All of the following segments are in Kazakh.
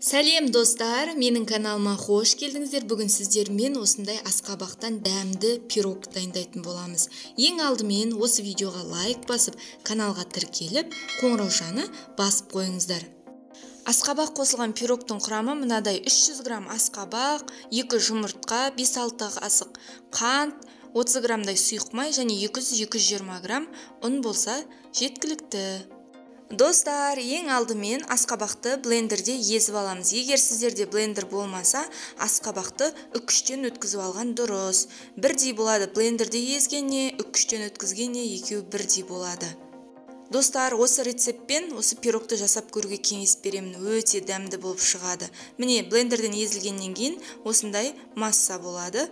Сәлем достар, менің каналыма қош келдіңіздер. Бүгін сіздермен осындай асқабақтан дәмді пирог дайындайтын боламыз. Ең алдымен осы видеоға лайк басып, каналға тіркеліп, қоңыраушаны басып қойыңыздар. Асқабақ қосылған пирогтың құрамы мынадай: 300 грамм асқабақ, 2 жұмыртқа, 5-6 қасық қант, 30 граммдай сұйық май және 200-220 грамм ұн болса жеткілікті. Достар, ең алдымен асқабақты блендерде езіп аламыз. Егер сіздерде блендер болмаса, асқабақты үккіштен өткізіп алған дұрыс. Бірдей болады, блендерде езгенне, үккіштен өткізгенне екеуі бірдей болады. Достар, осы рецептпен осы пирогты жасап көруге кеңес беремін. Өте дәмді болып шығады. Міне, блендерден езілгеннен кейін осындай масса болады.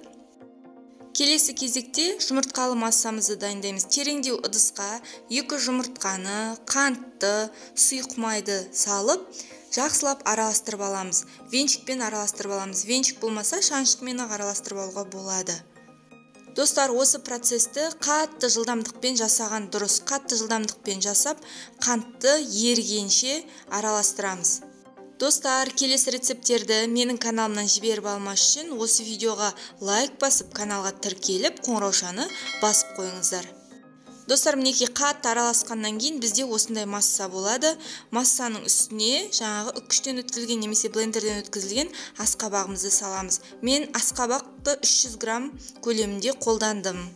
Келесі кезекте жұмыртқалы массамызды дайындаймыз. Тереңдеу ыдысқа 2 жұмыртқаны, қантты, сұйық майды салып, жақсылап араластырып аламыз. Венчикпен араластырып аламыз. Венчик болмаса, шаншқымен араластырып алуға болады. Достар, осы процесті қатты жылдамдықпен жасаған дұрыс. Қатты жылдамдықпен жасап, қантты ерігенше араластырамыз. Достар, келесі рецепттерді менің каналымнан жіберіп алмас үшін осы видеоға лайк басып, каналға тіркеліп, қоңыраушаны басып қойыңыздар. Достар, мінекей қатты араласқаннан кейін бізде осындай масса болады. Массаның үстіне жаңағы үккіштен өткізілген немесе блендерден өткізілген асқабағымызды саламыз. Мен асқабақты 300 грамм көлемінде қолдандым.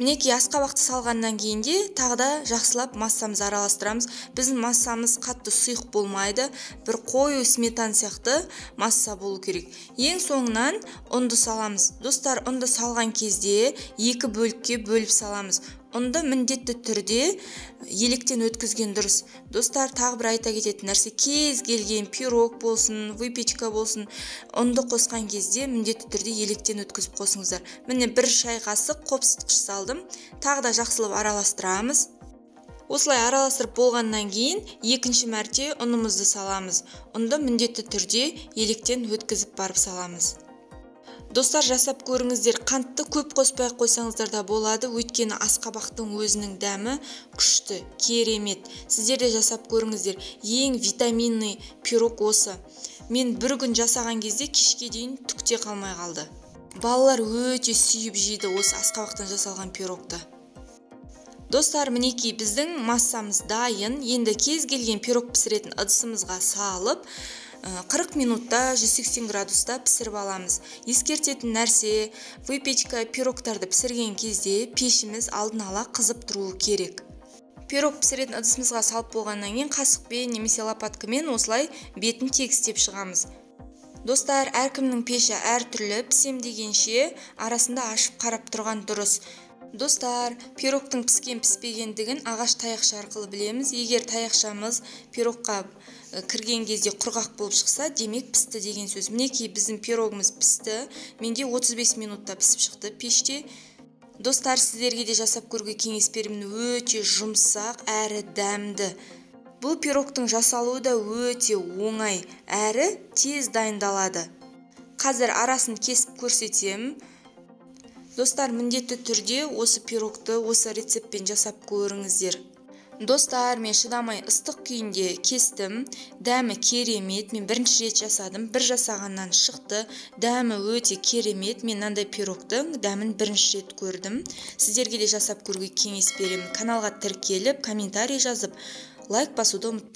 Мінекей асқабақты салғаннан кейінде тағы да жақсылап массамызды араластырамыз. Біздің массамыз қатты сұйық болмайды, бір қою сметана сияқты масса болу керек. Ең соңынан ұнды саламыз. Достар, ұнды салған кезде 2 бөлікке бөліп саламыз. Ұнды міндетті түрде електен өткізген дұрыс. Достар, тағы бір айта кететін нәрсе, кез келген пирог болсын, выпечка болсын, ұнды қосқан кезде міндетті түрде електен өткізіп қосыңыздар. Міне 1 шай қасық қопсытқыш салдым. Тағы да жақсылап араластырамыз. Осылай араластырып болғаннан кейін екінші мәрте ұнымызды саламыз. Ұнды міндетті түрде електен өткізіп барып саламыз. Достар, жасап көріңіздер. Қантты көп қоспай қойсаңыздар да болады, өйткені асқабақтың өзінің дәмі күшті, керемет. Сіздер де жасап көріңіздер. Ең витаминный пирог осы. Мен бір күн жасаған кезде кешке дейін түкте қалмай қалды. Балалар өте сүйіп жейді осы асқабақтан жасалған пирогты. Достар, мінекей біздің массамыз дайын. Енді кез келген пирог пісіретін ыдысымызға салып, 40 минутта 180 градуста пісіріп аламыз. Ескертетін нәрсе, выпечка, пирогтарды пісірген кезде пешіміз алдын ала қызып тұруы керек. Пирог пісіретін ыдысымызға салып болғаннан кейін қасықпен немесе лопаткамен осылай бетін тегістеп шығамыз. Достар, әркімнің пеші әртүрлі, пісем дегенше арасында ашып қарап тұрған дұрыс. Достар, пирогтың піскен-піспегендігін ағаш таяқша арқылы білеміз. Егер таяқшамыз пирогқа кірген кезде құрғақ болып шықса, демек пісті деген сөз. Мінекей біздің пирогымыз пісті. Менде 35 минутта пісіп шықты пеште. Достар, сіздерге де жасап көруге кеңес беремін. Өте жұмсақ әрі дәмді. Бұл пирогтың жасалуы да өте оңай әрі тез дайындалады. Қазір арасын кесіп көрсетем. Достар, міндетті түрде осы пирогты осы рецептпен жасап көріңіздер. Достар, мен шыдамай ыстық күйінде кестім. Дәмі керемет. Мен бірінші рет жасадым. Бір жасағаннан шықты. Дәмі өте керемет. Мен мынандай пирогтың дәмін бірінші рет көрдім. Сіздерге де жасап көруге кеңес беремін. Каналға тіркеліп, комментарий жазып, лайк басуды ұмытпаңыз.